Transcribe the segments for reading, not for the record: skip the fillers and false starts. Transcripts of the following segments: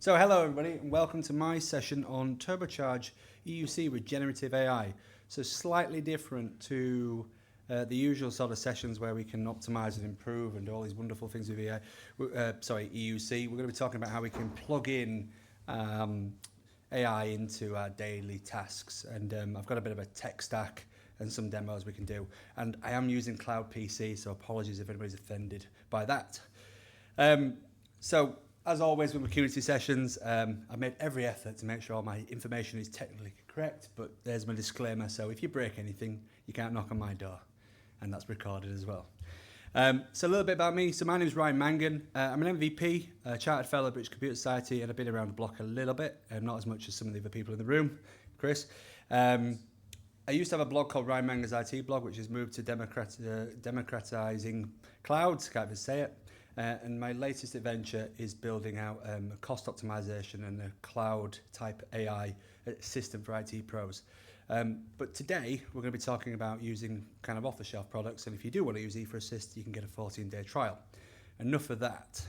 So hello everybody and welcome to my session on Turbocharge EUC with Generative AI. So slightly different to the usual sort of sessions where we can optimize and improve and do all these wonderful things with EUC. We're going to be talking about how we can plug in AI into our daily tasks, and I've got a bit of a tech stack and some demos we can do, and I am using Cloud PC, so apologies if anybody's offended by that. So as always with my community sessions, I've made every effort to make sure all my information is technically correct, but there's my disclaimer, so if you break anything, you can't knock on my door, and that's recorded as well. So a little bit about me. So my name is Ryan Mangan. I'm an MVP, a Chartered Fellow at British Computer Society, and I've been around the block a little bit, not as much as some of the other people in the room. Chris. I used to have a blog called Ryan Mangan's IT blog, which has moved to democratizing clouds, can't even say it. And my latest adventure is building out a cost optimization and a cloud type AI system for IT pros. But today we're going to be talking about using kind of off-the-shelf products, and if you do want to use E4Assist, you can get a 14-day trial. Enough of that.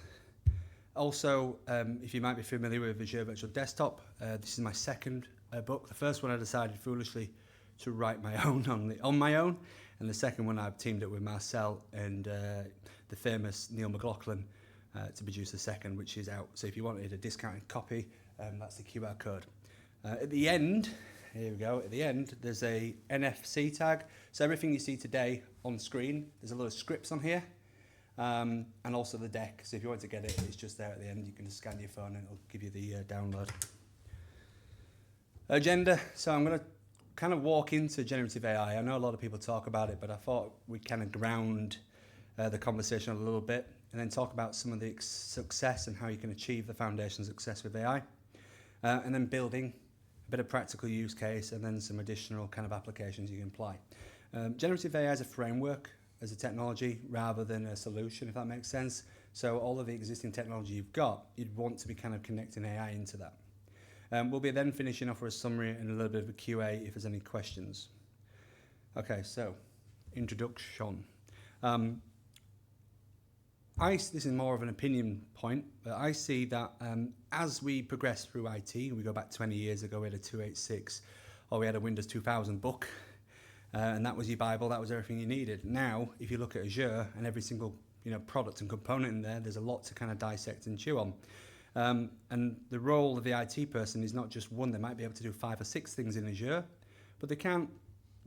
Also, if you might be familiar with Azure Virtual Desktop, this is my second book. The first one I decided foolishly to write my own on my own, and the second one I've teamed up with Marcel and the famous Neil McLaughlin to produce the second, which is out. So if you wanted a discounted copy, that's the QR code. At the end, here we go, at the end there's a NFC tag, so everything you see today on screen, there's a lot of scripts on here, and also the deck, so if you want to get it, it's just there at the end. You can just scan your phone and it'll give you the download. Agenda, so I'm going to kind of walk into generative AI. I know a lot of people talk about it, but I thought we'd kind of ground the conversation a little bit and then talk about some of the success and how you can achieve the foundation success with AI, and then building a bit of practical use case and then some additional kind of applications you can apply. Generative AI is a framework, as a technology, rather than a solution, if that makes sense. So all of the existing technology you've got, you'd want to be kind of connecting AI into that. We'll be then finishing off with a summary and a little bit of a QA if there's any questions. Okay, so introduction. This is more of an opinion point, but I see that as we progress through IT, we go back 20 years ago, we had a 286, or we had a Windows 2000 book, and that was your Bible, that was everything you needed. Now, if you look at Azure and every single product and component in there, there's a lot to kind of dissect and chew on. And the role of the IT person is not just one. They might be able to do 5 or 6 things in Azure, but they can't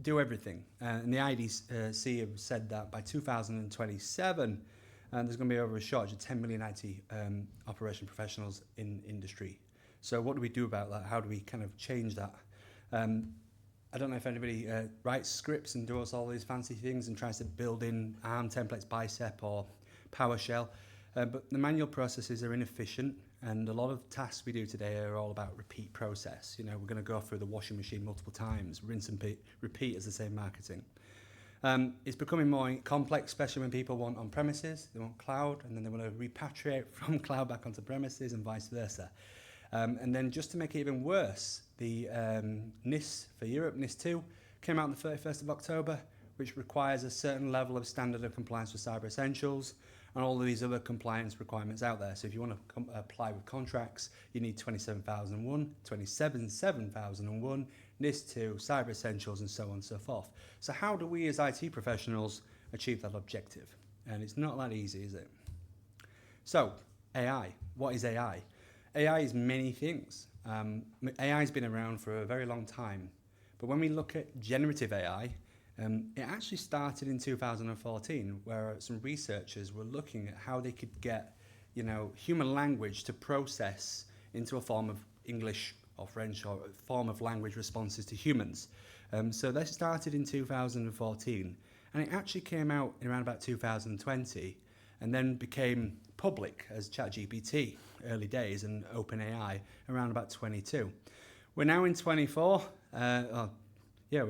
do everything. And the IDC have said that by 2027, there's going to be over a shortage of 10 million IT operation professionals in industry. So what do we do about that? How do we kind of change that? I don't know if anybody writes scripts and does all these fancy things and tries to build in ARM templates, Bicep or PowerShell, but the manual processes are inefficient. And a lot of tasks we do today are all about repeat process. We're going to go through the washing machine multiple times, rinse and repeat as they say in marketing. It's becoming more complex, especially when people want on-premises, they want cloud, and then they want to repatriate from cloud back onto premises and vice versa. And then just to make it even worse, the NIS for Europe, NIS2, came out on the 31st of October, which requires a certain level of standard of compliance with Cyber Essentials, and all of these other compliance requirements out there. So if you want to apply with contracts, you need 27001, 27701, NIS2, Cyber Essentials, and so on and so forth. So how do we as IT professionals achieve that objective? And it's not that easy, is it? So AI, what is AI? AI is many things. AI has been around for a very long time, but when we look at generative AI, it actually started in 2014, where some researchers were looking at how they could get, human language to process into a form of English or French or a form of language responses to humans. So that started in 2014, and it actually came out in around about 2020, and then became public as ChatGPT, early days, and OpenAI around about 22. We're now in 24. We're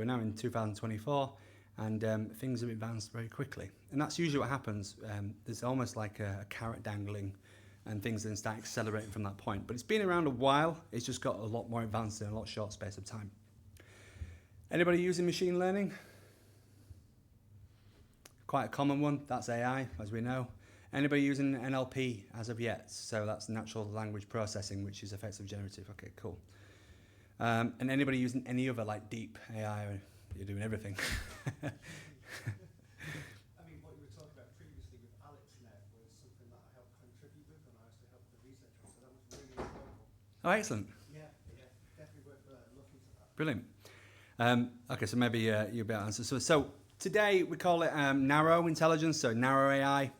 now in 2024, and things have advanced very quickly. And that's usually what happens. There's almost like a carrot dangling, and things then start accelerating from that point. But it's been around a while. It's just got a lot more advanced in a lot short space of time. Anybody using machine learning? Quite a common one. That's AI, as we know. Anybody using NLP as of yet? So that's natural language processing, which is effective generative. Okay, cool. And anybody using any other like deep AI? Or you're doing everything. I mean, what you were talking about previously with AlexNet was something that I helped contribute with, and I also helped the research on, so that was really enjoyable. Oh, excellent. Yeah, definitely worth looking to that. Brilliant. Okay, so maybe you'll be able to answer. So today we call it narrow intelligence, so narrow AI.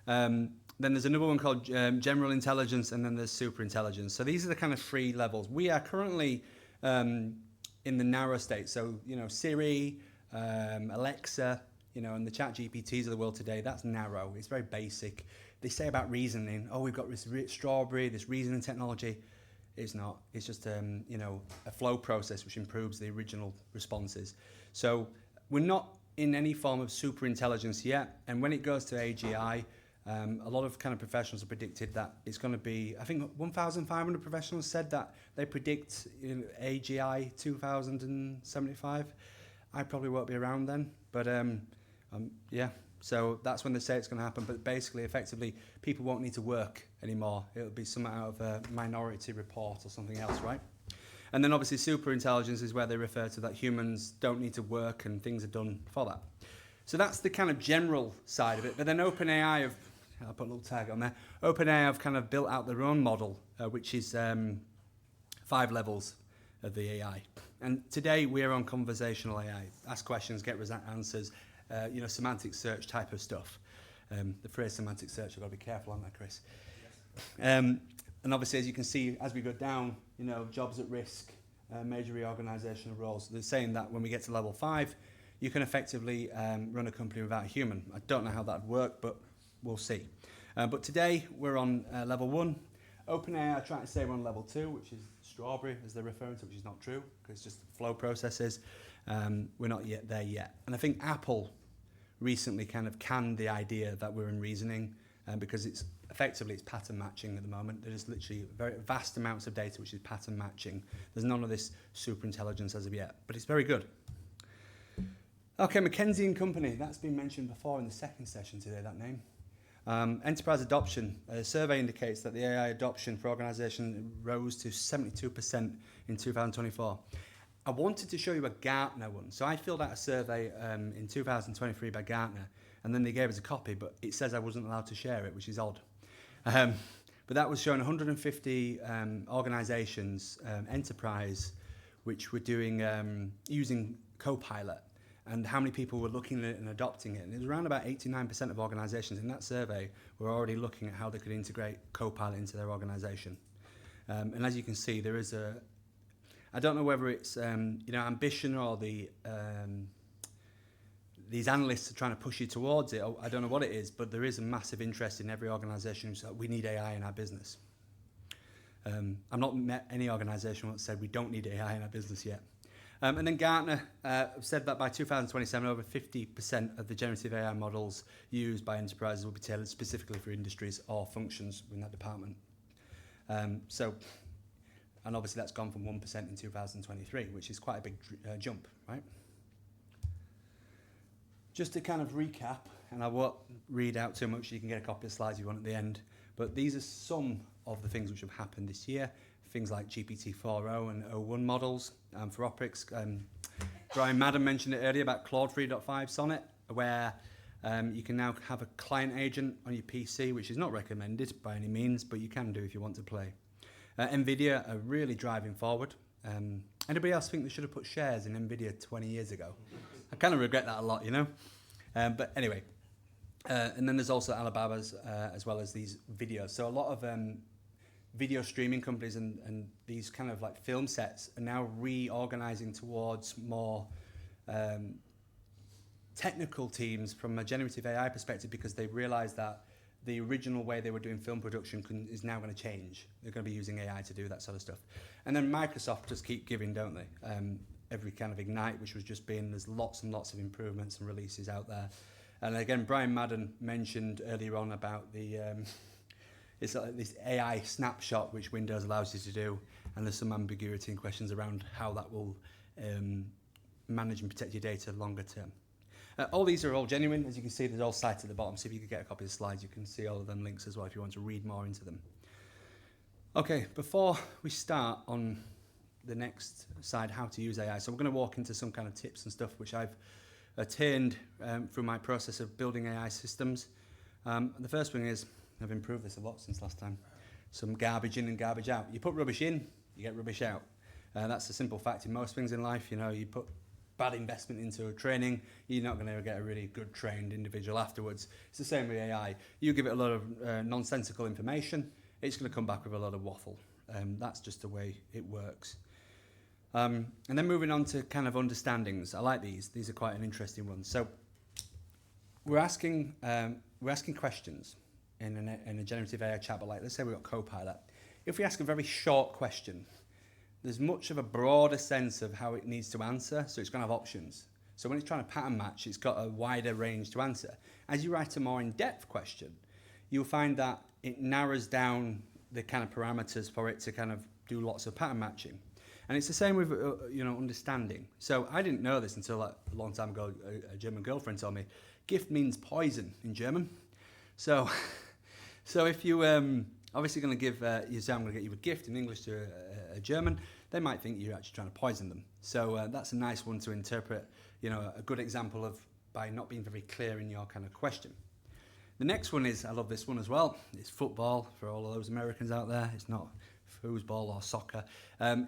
Then there's another one called general intelligence, and then there's super intelligence. So these are the kind of three levels. We are currently in the narrow state. So, you know, Siri, Alexa, you know, and the chat GPTs of the world today, that's narrow. It's very basic. They say about reasoning, oh, we've got this strawberry, this reasoning technology. It's not. It's just, you know, a flow process which improves the original responses. So we're not in any form of super intelligence yet. And when it goes to AGI, a lot of kind of professionals have predicted that it's going to be, I think 1,500 professionals said that they predict AGI 2075. I probably won't be around then, but yeah, so that's when they say it's going to happen. But basically, effectively, people won't need to work anymore. It'll be something out of a Minority Report or something else, right? And then obviously super intelligence is where they refer to that humans don't need to work and things are done for that. So that's the kind of general side of it. But then OpenAI have, I'll put a little tag on there, OpenAI have kind of built out their own model, which is 5 levels of the AI. And today we are on conversational AI. Ask questions, get answers, you know, semantic search type of stuff. The phrase semantic search, I've got to be careful on that, Chris. Yes. And obviously, as you can see, as we go down, you know, jobs at risk, major reorganisation of roles. They're saying that when we get to level 5, you can effectively run a company without a human. I don't know how that would work, but we'll see. But today, we're on level 1. OpenAI are trying to say we're on level 2, which is strawberry, as they're referring to, which is not true, because it's just flow processes. We're not yet there yet. And I think Apple recently kind of canned the idea that we're in reasoning, because it's effectively it's pattern matching at the moment. There's literally very vast amounts of data which is pattern matching. There's none of this super intelligence as of yet, but it's very good. Okay, McKinsey & Company, that's been mentioned before in the second session today, that name. Enterprise adoption. A survey indicates that the AI adoption for organisations rose to 72% in 2024. I wanted to show you a Gartner one. So I filled out a survey in 2023 by Gartner, and then they gave us a copy, but it says I wasn't allowed to share it, which is odd. But that was showing 150 organisations, enterprise, which were doing using Copilot, and how many people were looking at it and adopting it. And it was around about 89% of organisations in that survey were already looking at how they could integrate Copilot into their organisation. And as you can see, there is a, I don't know whether it's you know, ambition or the these analysts are trying to push you towards it. I don't know what it is, but there is a massive interest in every organisation who's like, we need AI in our business. I've not met any organisation that said we don't need AI in our business yet. And then Gartner said that by 2027, over 50% of the generative AI models used by enterprises will be tailored specifically for industries or functions within that department. So, and obviously that's gone from 1% in 2023, which is quite a big jump, right? Just to kind of recap, and I won't read out too much, you can get a copy of the slides you want at the end, but these are some of the things which have happened this year. Things like GPT-4o and o1 models for Optics. Brian Madden mentioned it earlier about Claude 3.5 Sonnet, where you can now have a client agent on your PC, which is not recommended by any means, but you can do if you want to play. NVIDIA are really driving forward. Anybody else think they should have put shares in NVIDIA 20 years ago? I kind of regret that a lot, you know? But anyway, and then there's also Alibaba's as well as these videos. So a lot of video streaming companies and these kind of like film sets are now reorganizing towards more technical teams from a generative AI perspective, because they realize that the original way they were doing film production is now going to change. They're going to be using AI to do that sort of stuff. And then Microsoft just keep giving, don't they? Every kind of Ignite, which was just being, there's lots and lots of improvements and releases out there. And again, Brian Madden mentioned earlier on about the it's like this AI snapshot which Windows allows you to do, and there's some ambiguity and questions around how that will manage and protect your data longer term. All these are all genuine. As you can see, there's all cited at the bottom. So if you could get a copy of the slides, you can see all of them links as well if you want to read more into them. Okay, before we start on the next side, how to use AI. So we're going to walk into some kind of tips and stuff which I've attained through my process of building AI systems. The first thing is, I've improved this a lot since last time, some garbage in and garbage out. You put rubbish in, you get rubbish out. That's a simple fact in most things in life. You know, you put bad investment into a training, you're not going to get a really good trained individual afterwards. It's the same with AI. You give it a lot of nonsensical information, it's going to come back with a lot of waffle. That's just the way it works. And then moving on to kind of understandings. I like these. These are quite an interesting one. So we're asking questions in a generative AI chatbot. Like, let's say we've got Copilot. If we ask a very short question, there's much of a broader sense of how it needs to answer, so it's going to have options. So when it's trying to pattern match, it's got a wider range to answer. As you write a more in-depth question, you'll find that it narrows down the kind of parameters for it to kind of do lots of pattern matching. And it's the same with understanding. So I didn't know this until a long time ago. A German girlfriend told me, gift means poison in German. So if you obviously going to give, you say I'm going to get you a gift in English to a German, they might think you're actually trying to poison them. So that's a nice one to interpret, a good example of by not being very clear in your kind of question. The next one is, I love this one as well, it's football for all of those Americans out there. It's not foosball or soccer.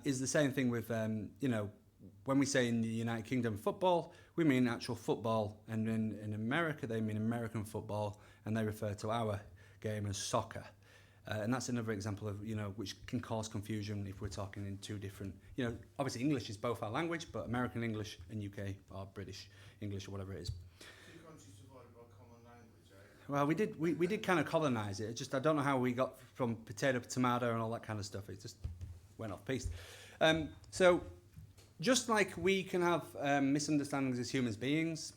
Is the same thing with, when we say in the United Kingdom football, we mean actual football. And in America, they mean American football, and they refer to our game as soccer. And that's another example of, which can cause confusion if we're talking in two different, obviously English is both our language, but American English and UK or British English or whatever it is. Two countries divided by common language, eh? Well, we did kind of colonise it. I don't know how we got from potato to tomato and all that kind of stuff. It just went off piste. So just like we can have misunderstandings as human beings,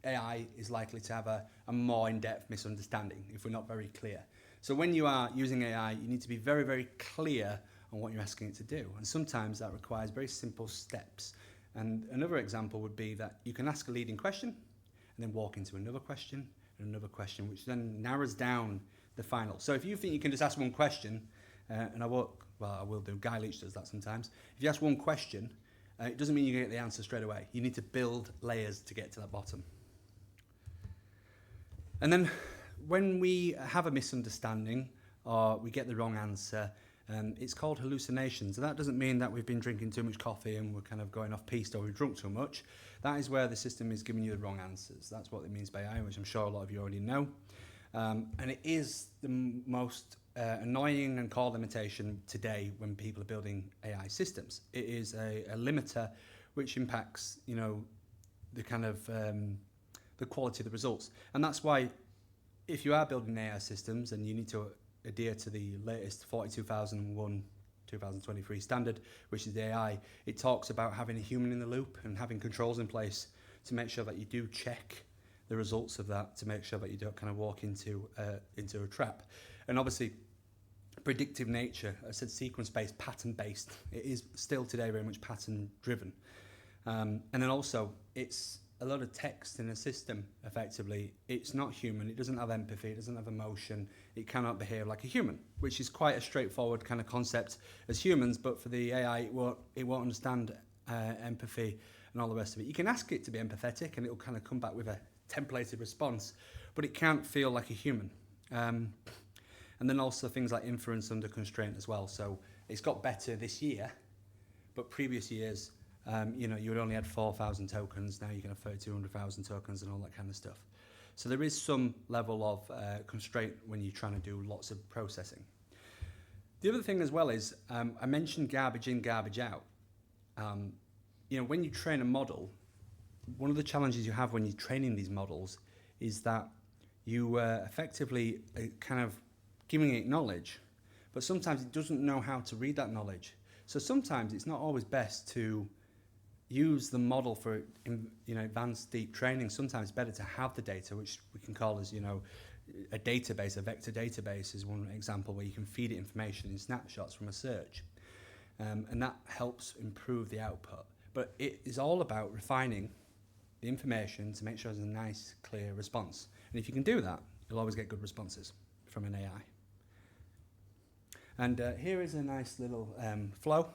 AI is likely to have a more in-depth misunderstanding if we're not very clear. So when you are using AI, you need to be very, very clear on what you're asking it to do. And sometimes that requires very simple steps. And another example would be that you can ask a leading question and then walk into another question and another question, which then narrows down the final. So if you think you can just ask one question, and I will do, Guy Leach does that sometimes. If you ask one question, it doesn't mean you get the answer straight away. You need to build layers to get to that bottom. And then when we have a misunderstanding or we get the wrong answer, it's called hallucinations. And that doesn't mean that we've been drinking too much coffee and we're kind of going off piste or we've drunk too much. That is where the system is giving you the wrong answers. That's what it means by AI, which I'm sure a lot of you already know. And it is the most annoying and core limitation today when people are building AI systems. It is a limiter which impacts, the kind of the quality of the results. And that's why if you are building AI systems and you need to adhere to the latest 42001 2023 standard, which is the AI, it talks about having a human in the loop and having controls in place to make sure that you do check the results of that, to make sure that you don't kind of walk into a trap. And obviously, predictive nature, I said sequence-based, pattern-based. It is still today very much pattern-driven. And then also, it's a lot of text in a system, effectively. It's not human, it doesn't have empathy, it doesn't have emotion, it cannot behave like a human, which is quite a straightforward kind of concept as humans, but for the AI, it won't understand empathy and all the rest of it. You can ask it to be empathetic and it'll kind of come back with a templated response, but it can't feel like a human. And then also things like inference under constraint as well. So it's got better this year, but previous years, you would only had 4,000 tokens, now you can have 3,200,000 tokens and all that kind of stuff. So there is some level of constraint when you're trying to do lots of processing. The other thing as well is, I mentioned garbage in, garbage out. When you train a model, one of the challenges you have when you're training these models is that you effectively kind of giving it knowledge, but sometimes it doesn't know how to read that knowledge. So sometimes it's not always best to use the model for advanced deep training. Sometimes it's better to have the data, which we can call as a database. A vector database is one example where you can feed it information in snapshots from a search, and that helps improve the output. But it is all about refining the information to make sure there's a nice, clear response. And if you can do that, you'll always get good responses from an AI. And here is a nice little flow,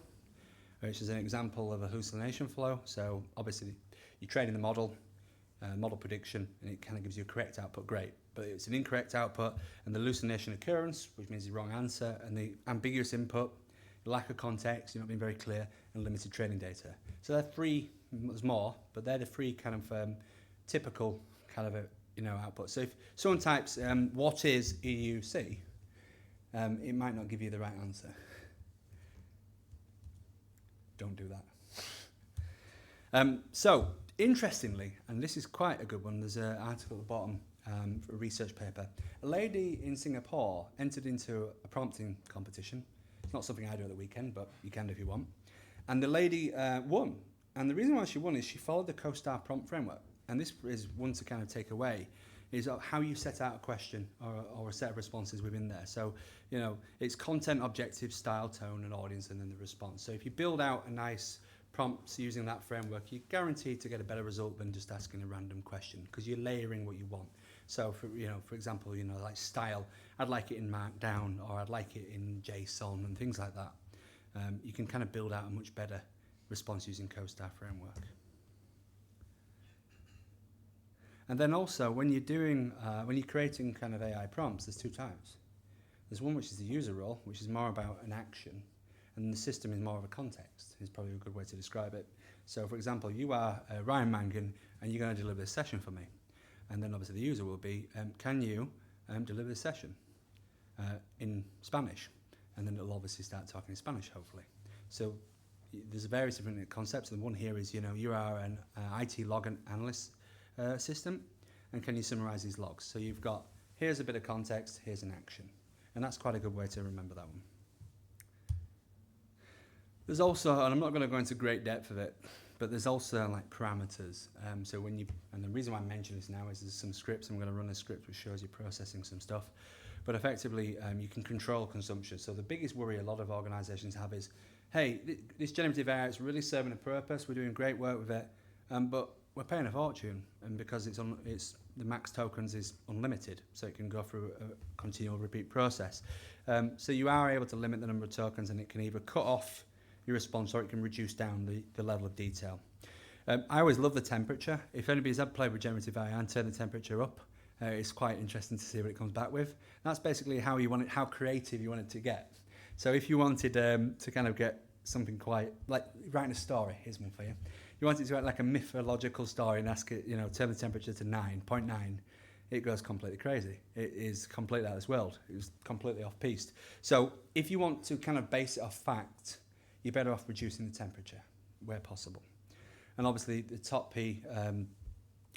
which is an example of a hallucination flow. So obviously, you're training the model, model prediction, and it kind of gives you a correct output, great. But it's an incorrect output, and the hallucination occurrence, which means the wrong answer, and the ambiguous input, lack of context, you're not being very clear, and limited training data. So they're three, there's more, but they're the three kind of typical kind of output. So if someone types, what is EUC? It might not give you the right answer. Don't do that. So, interestingly, and this is quite a good one, there's an article at the bottom for a research paper. A lady in Singapore entered into a prompting competition. It's not something I do at the weekend, but you can if you want. And the lady won. And the reason why she won is she followed the CoStar prompt framework. And this is one to kind of take away, is how you set out a question or a set of responses within there. So, it's content, objective, style, tone, and audience, and then the response. So if you build out a nice prompt using that framework, you're guaranteed to get a better result than just asking a random question, because you're layering what you want. So for example, like style, I'd like it in Markdown, or I'd like it in JSON, and things like that. You can kind of build out a much better response using CoStar framework. And then also, when you're creating kind of AI prompts, there's two types. There's one which is the user role, which is more about an action, and the system is more of a context, is probably a good way to describe it. So for example, you are Ryan Mangan, and you're going to deliver this session for me. And then obviously the user will be, can you deliver this session in Spanish? And then it'll obviously start talking in Spanish, hopefully. So there's various different concepts, and one here is, you are an IT log and analyst system, and can you summarize these logs? So you've got, here's a bit of context, here's an action. And that's quite a good way to remember that one. There's also, and I'm not going to go into great depth of it, but there's also like parameters. So and the reason why I mention this now is there's some scripts. I'm going to run a script which shows you processing some stuff. But effectively, you can control consumption. So the biggest worry a lot of organizations have is, hey, this generative AI is really serving a purpose. We're doing great work with it, but we're paying a fortune, and because the max tokens is unlimited, so it can go through a continual repeat process. So you are able to limit the number of tokens, and it can either cut off your response or it can reduce down the level of detail. I always love the temperature. If anybody's ever played with generative AI and turn the temperature up, it's quite interesting to see what it comes back with. That's basically how creative you want it to get. So if you wanted to kind of get something quite, like writing a story, here's one for you. You want it to write like a mythological story and ask it, turn the temperature to 9.9. It goes completely crazy. It is completely out of this world. It was completely off-piste. So if you want to kind of base it off fact, you're better off reducing the temperature where possible. And obviously the top P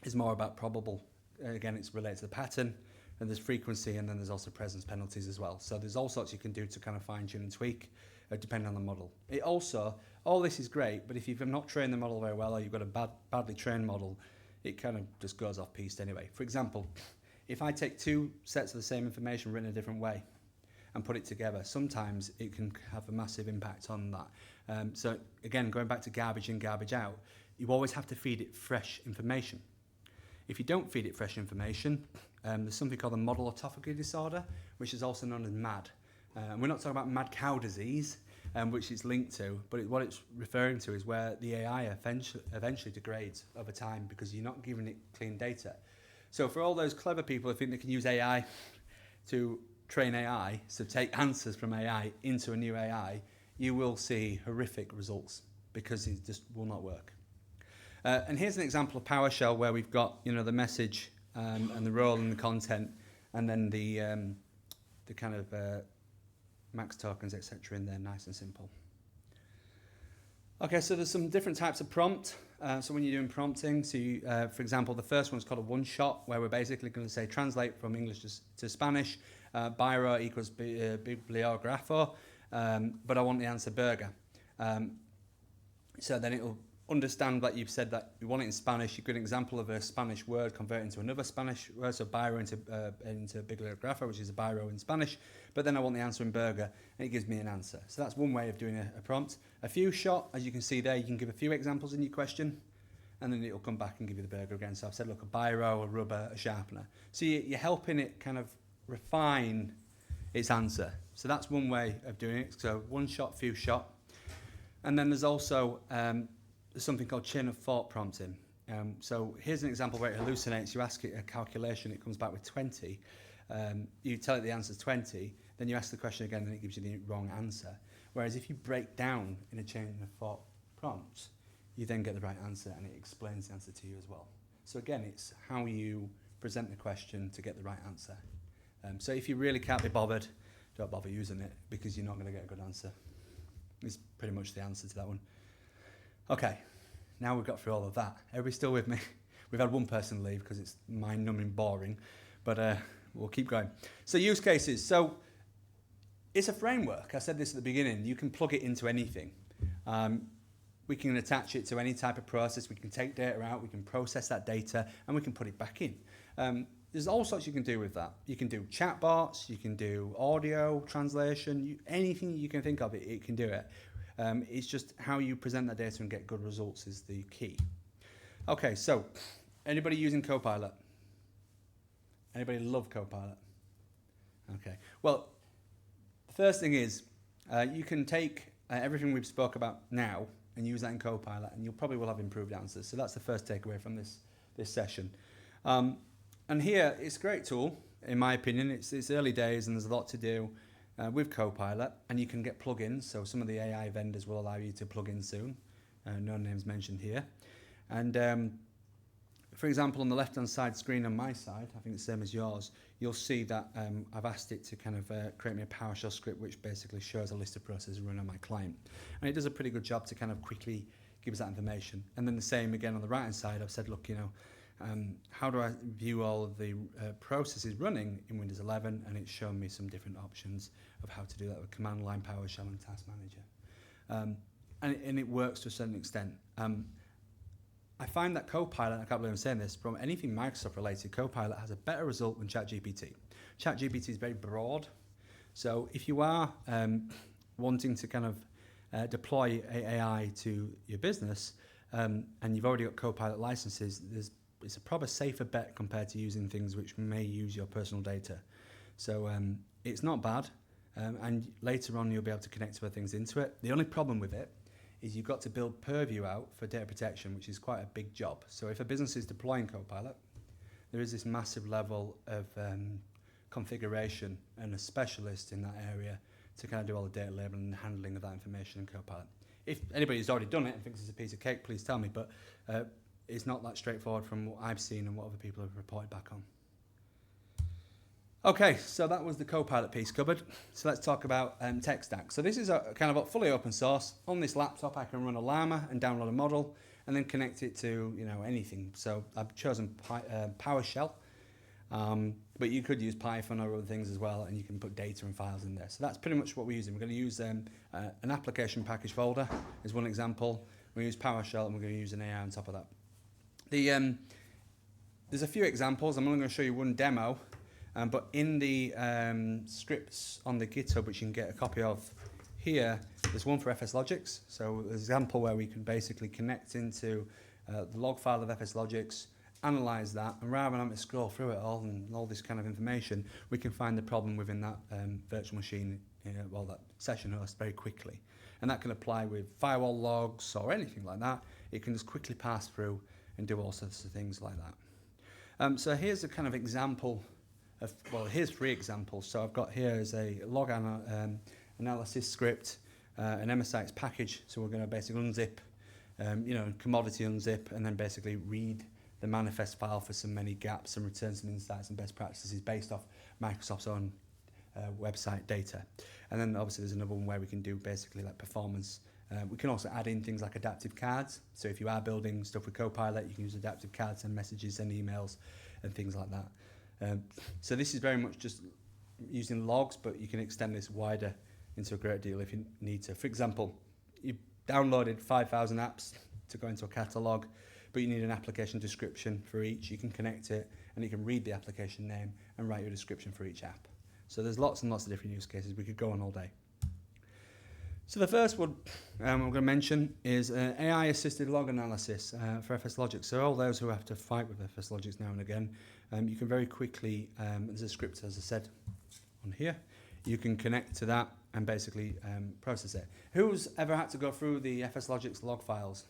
is more about probable. Again, it's related to the pattern, and there's frequency, and then there's also presence penalties as well. So there's all sorts you can do to kind of fine tune and tweak depending on the model. It also, all this is great, but if you've not trained the model very well, or you've got a badly trained model, it kind of just goes off piste anyway. For example, if I take two sets of the same information written a different way and put it together, sometimes it can have a massive impact on that. So again, going back to garbage in, garbage out, you always have to feed it fresh information. If you don't feed it fresh information, there's something called the model autophagy disorder, which is also known as MAD. We're not talking about mad cow disease, which it's linked to, but what it's referring to is where the AI eventually degrades over time because you're not giving it clean data. So for all those clever people who think they can use AI to train AI, so take answers from AI into a new AI, you will see horrific results because it just will not work. And here's an example of PowerShell where we've got the message and the role and the content, and then the kind of max tokens, etc. in there, nice and simple. Okay, so there's some different types of prompt. So when you're doing prompting, so you, for example, the first one's called a one-shot, where we're basically going to say translate from English to Spanish, biro equals bibliografo, but I want the answer burger. So then it'll understand that you've said that you want it in Spanish. A good example of a Spanish word converting to another Spanish word, so biro into bibliografo, which is a biro in Spanish, but then I want the answer in burger, and it gives me an answer. So that's one way of doing a prompt. A few shot, as you can see there, you can give a few examples in your question, and then it'll come back and give you the burger again. So I've said, look, a biro, a rubber, a sharpener. So you're helping it kind of refine its answer. So that's one way of doing it. So one shot, few shot. And then there's also something called chain of thought prompting. So here's an example where it hallucinates. You ask it a calculation, it comes back with 20. You tell it the answer's 20, then you ask the question again, and it gives you the wrong answer. Whereas if you break down in a chain of thought prompts, you then get the right answer, and it explains the answer to you as well. So again, it's how you present the question to get the right answer. So if you really can't be bothered, don't bother using it, because you're not going to get a good answer. It's pretty much the answer to that one. Okay, now we've got through all of that. Everybody still with me? We've had one person leave because it's mind-numbing boring, but we'll keep going. So use cases. So it's a framework. I said this at the beginning. You can plug it into anything. We can attach it to any type of process. We can take data out. We can process that data, and we can put it back in. There's all sorts you can do with that. You can do chatbots. You can do audio translation. Anything you can think of, it can do it. It's just how you present that data and get good results is the key. Okay, so anybody using Copilot? Anybody love Copilot? Okay. Well, the first thing is you can take everything we've spoke about now and use that in Copilot, and you'll probably will have improved answers. So that's the first takeaway from this session. And here, it's a great tool, in my opinion. It's early days, and there's a lot to do with Copilot, and you can get plugins. So some of the AI vendors will allow you to plug in soon. No names mentioned here. And for example, on the left-hand side screen on my side, I think it's the same as yours, you'll see that I've asked it to kind of create me a PowerShell script which basically shows a list of processes running on my client. And it does a pretty good job to kind of quickly give us that information. And then the same again on the right-hand side, I've said, look, you know, how do I view all of the processes running in Windows 11? And it's shown me some different options of how to do that with command line, PowerShell, and Task Manager. And it works to a certain extent. I find that Copilot, I can't believe I'm saying this, from anything Microsoft related, Copilot has a better result than ChatGPT. ChatGPT is very broad. So if you are wanting to kind of deploy AI to your business, and you've already got Copilot licenses, it's a proper safer bet compared to using things which may use your personal data. So it's not bad, and later on you'll be able to connect other things into it. The only problem with it is you've got to build purview out for data protection, which is quite a big job. So if a business is deploying Copilot, there is this massive level of configuration and a specialist in that area to kind of do all the data labeling and handling of that information in Copilot. If anybody's already done it and thinks it's a piece of cake, please tell me, but it's not that straightforward from what I've seen and what other people have reported back on. Okay, so that was the Copilot piece covered. So let's talk about tech stack. So this is a kind of fully open source. On this laptop, I can run a Llama and download a model and then connect it to anything. So I've chosen PowerShell, but you could use Python or other things as well, and you can put data and files in there. So that's pretty much what we're using. We're going to use an application package folder as one example. We use PowerShell, and we're going to use an AI on top of that. There's a few examples. I'm only going to show you one demo. But in the scripts on the GitHub, which you can get a copy of here, there's one for FSLogix. So there's an example where we can basically connect into the log file of FSLogix, analyze that, and rather than having to scroll through it all and all this kind of information, we can find the problem within that virtual machine, that session host very quickly. And that can apply with firewall logs or anything like that. It can just quickly pass through and do all sorts of things like that. So here's a kind of example. Here's 3 examples. So I've got here is a log analysis script, an MSIX package. So we're going to basically unzip, commodity unzip, and then basically read the manifest file for some many gaps and return some insights and best practices based off Microsoft's own website data. And then obviously there's another one where we can do basically like performance. We can also add in things like adaptive cards. So if you are building stuff with Copilot, you can use adaptive cards, send messages, send emails, and things like that. So this is very much just using logs, but you can extend this wider into a great deal if you need to. For example, you downloaded 5,000 apps to go into a catalog, but you need an application description for each. You can connect it, and you can read the application name and write your description for each app. So there's lots and lots of different use cases. We could go on all day. So the first one I'm going to mention is AI-assisted log analysis for FS Logic. So all those who have to fight with FS Logic now and again, you can very quickly, there's a script, as I said, on here. You can connect to that and basically process it. Who's ever had to go through the FS Logic's log files?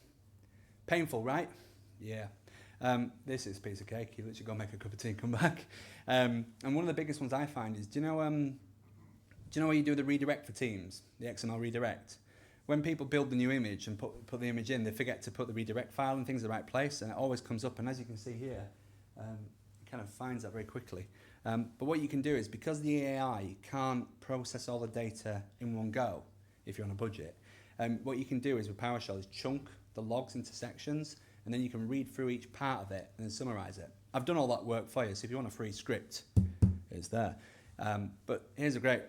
Painful, right? Yeah. This is a piece of cake. You literally go make a cup of tea and come back. And one of the biggest ones I find is, do you know where you do the redirect for Teams, the XML redirect? When people build the new image and put the image in, they forget to put the redirect file and things in the right place, and it always comes up. And as you can see here, it kind of finds that very quickly. But what you can do is, because the AI can't process all the data in one go, if you're on a budget, what you can do is with PowerShell is chunk the logs into sections, and then you can read through each part of it and then summarize it. I've done all that work for you, so if you want a free script, it's there. But here's a great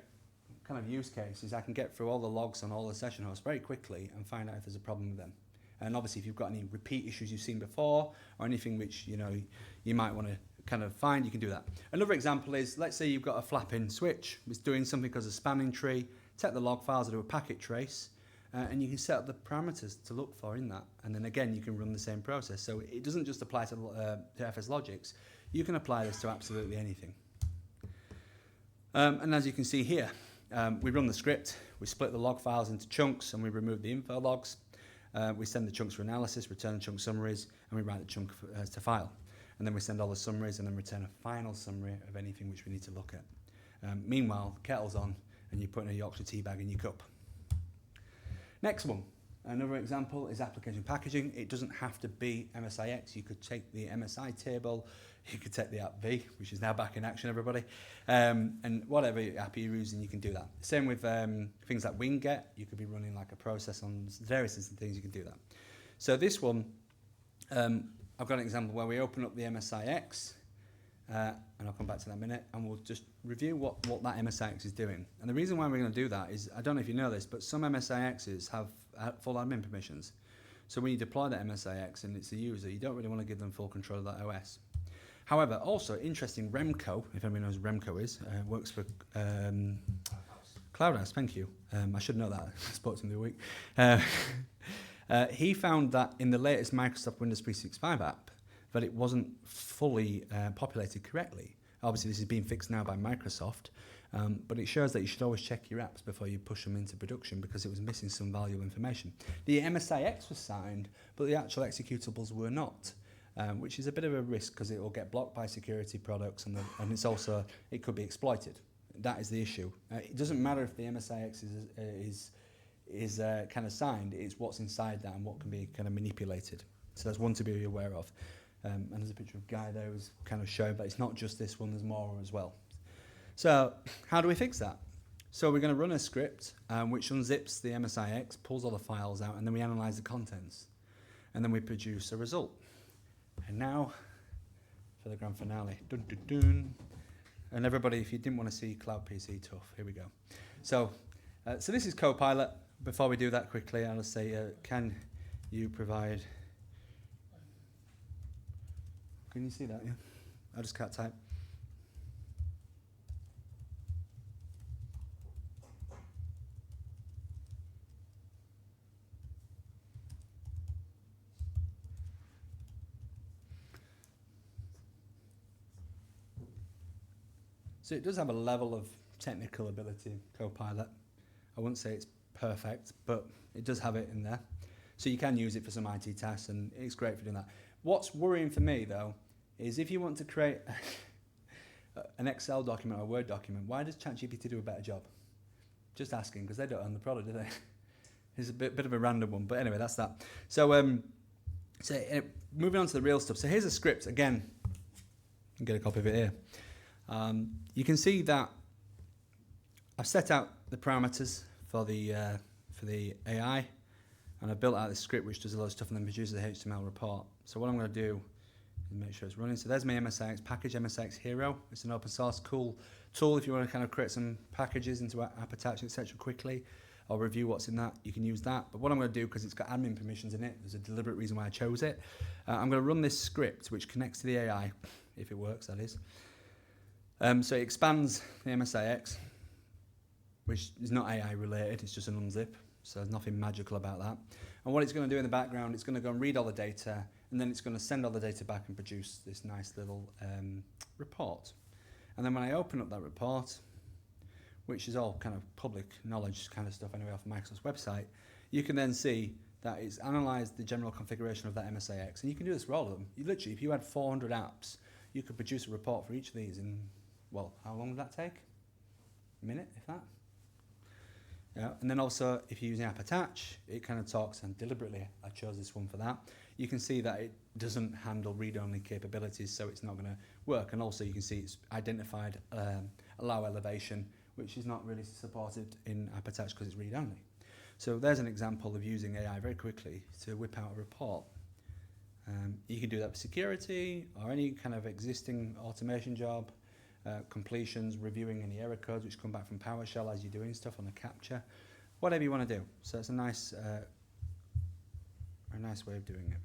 kind of use case, is I can get through all the logs on all the session hosts very quickly and find out if there's a problem with them. And obviously if you've got any repeat issues you've seen before, or anything which you might want to kind of find, you can do that. Another example is, let's say you've got a flapping switch, it's doing something because of spanning tree, take the log files or do a packet trace, and you can set up the parameters to look for in that. And then again, you can run the same process. So it doesn't just apply to FS Logics, you can apply this to absolutely anything. And as you can see here, we run the script, we split the log files into chunks, and we remove the info logs. We send the chunks for analysis, return the chunk summaries, and we write the chunk to file. And then we send all the summaries and then return a final summary of anything which we need to look at. Meanwhile, kettle's on, and you're putting a Yorkshire tea bag in your cup. Next one, another example is application packaging. It doesn't have to be MSIX. You could take the MSI table, you could take the app V, which is now back in action, everybody, and whatever app you're using, you can do that. Same with things like Winget. You could be running like a process on various different things, you can do that. So this one, I've got an example where we open up the MSIX, and I'll come back to that in a minute, and we'll just review what that MSIX is doing. And the reason why we're going to do that is, I don't know if you know this, but some MSIXs have full admin permissions. So when you deploy that MSIX and it's a user, you don't really want to give them full control of that OS. However, also interesting, Remco, if anyone knows what Remco is, works for CloudHouse, thank you. I should know that, I spoke to him the other week. He found that in the latest Microsoft Windows 365 app, that it wasn't fully populated correctly. Obviously, this is being fixed now by Microsoft, but it shows that you should always check your apps before you push them into production, because it was missing some valuable information. The MSIX was signed, but the actual executables were not, which is a bit of a risk because it will get blocked by security products, and it's also, it could be exploited. That is the issue. It doesn't matter if the MSIX is kind of signed, it's what's inside that and what can be kind of manipulated. So that's one to be aware of. And there's a picture of Guy there who's kind of showing, but it's not just this one, there's more as well. So how do we fix that? So we're going to run a script which unzips the MSIX, pulls all the files out, and then we analyze the contents. And then we produce a result. And now for the grand finale. Dun, dun, dun. And everybody, if you didn't want to see Cloud PC tough, here we go. So this is Copilot. Before we do that quickly, I'll just say, can you provide... Can you see that? Yeah. I just can't type. So it does have a level of technical ability, Copilot. I wouldn't say it's perfect, but it does have it in there. So you can use it for some IT tasks, and it's great for doing that. What's worrying for me, though, is if you want to create an Excel document or a Word document, why does ChatGPT do a better job? Just asking, because they don't own the product, do they? It's a bit of a random one, but anyway, that's that. So, moving on to the real stuff. So here's a script. Again, you can get a copy of it here. You can see that I've set out the parameters for the AI, and I've built out this script which does a lot of stuff and then produces a HTML report. So what I'm going to do is make sure it's running. So there's my MSIX package, MSIX Hero. It's an open source cool tool if you want to kind of create some packages into app attach, etc. quickly, or review what's in that. You can use that. But what I'm going to do, because it's got admin permissions in it, there's a deliberate reason why I chose it. I'm going to run this script which connects to the AI, if it works, that is. So it expands the MSIX, which is not AI related, it's just an unzip. So there's nothing magical about that. And what it's going to do in the background, it's going to go and read all the data, and then it's going to send all the data back and produce this nice little report. And then when I open up that report, which is all kind of public knowledge kind of stuff anyway off Microsoft's website, you can then see that it's analysed the general configuration of that MSAX. And you can do this for all of them. You literally, if you had 400 apps, you could produce a report for each of these in, well, how long would that take? A minute, if that? Yeah. And then also, if you're using app attach, it kind of talks, and deliberately I chose this one for that. You can see that it doesn't handle read-only capabilities, so it's not going to work. And also you can see it's identified allow elevation, which is not really supported in app attach because it's read-only. So there's an example of using AI very quickly to whip out a report. You can do that for security or any kind of existing automation job, completions, reviewing any error codes which come back from PowerShell as you're doing stuff on the capture, whatever you want to do. So it's a nice way of doing it.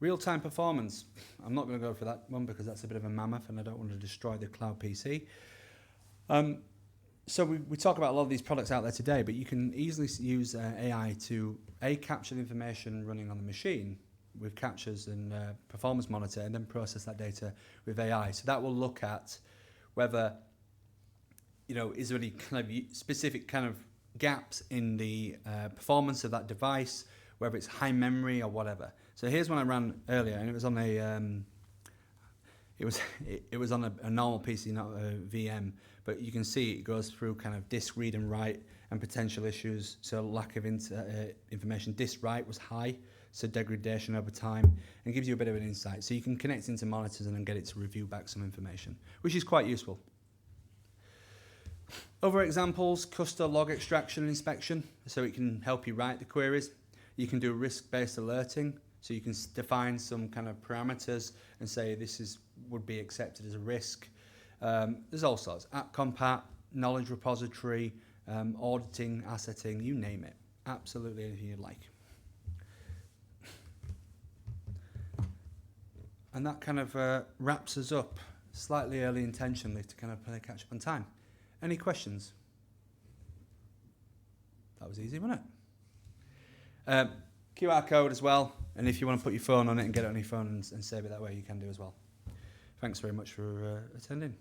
Real-time performance. I'm not going to go for that one because that's a bit of a mammoth and I don't want to destroy the cloud PC. So we talk about a lot of these products out there today, but you can easily use AI to capture the information running on the machine with captures and performance monitor, and then process that data with AI. So that will look at whether, is there any kind of specific kind of gaps in the performance of that device, whether it's high memory or whatever. So here's one I ran earlier, and it was on it was on a normal PC, not a VM, but you can see it goes through kind of disk read and write and potential issues. So lack of information. Disk write was high, so degradation over time, and gives you a bit of an insight. So you can connect into monitors and then get it to review back some information, which is quite useful. Other examples, cluster log extraction and inspection, so it can help you write the queries. You can do risk-based alerting, so you can define some kind of parameters and say this would be accepted as a risk. There's all sorts, app compat, knowledge repository, auditing, assetting, you name it. Absolutely anything you'd like. And that kind of wraps us up, slightly early intentionally to kind of play catch up on time. Any questions? That was easy, wasn't it? QR code as well, and if you want to put your phone on it and get it on your phone and save it that way, you can do as well. Thanks very much for attending.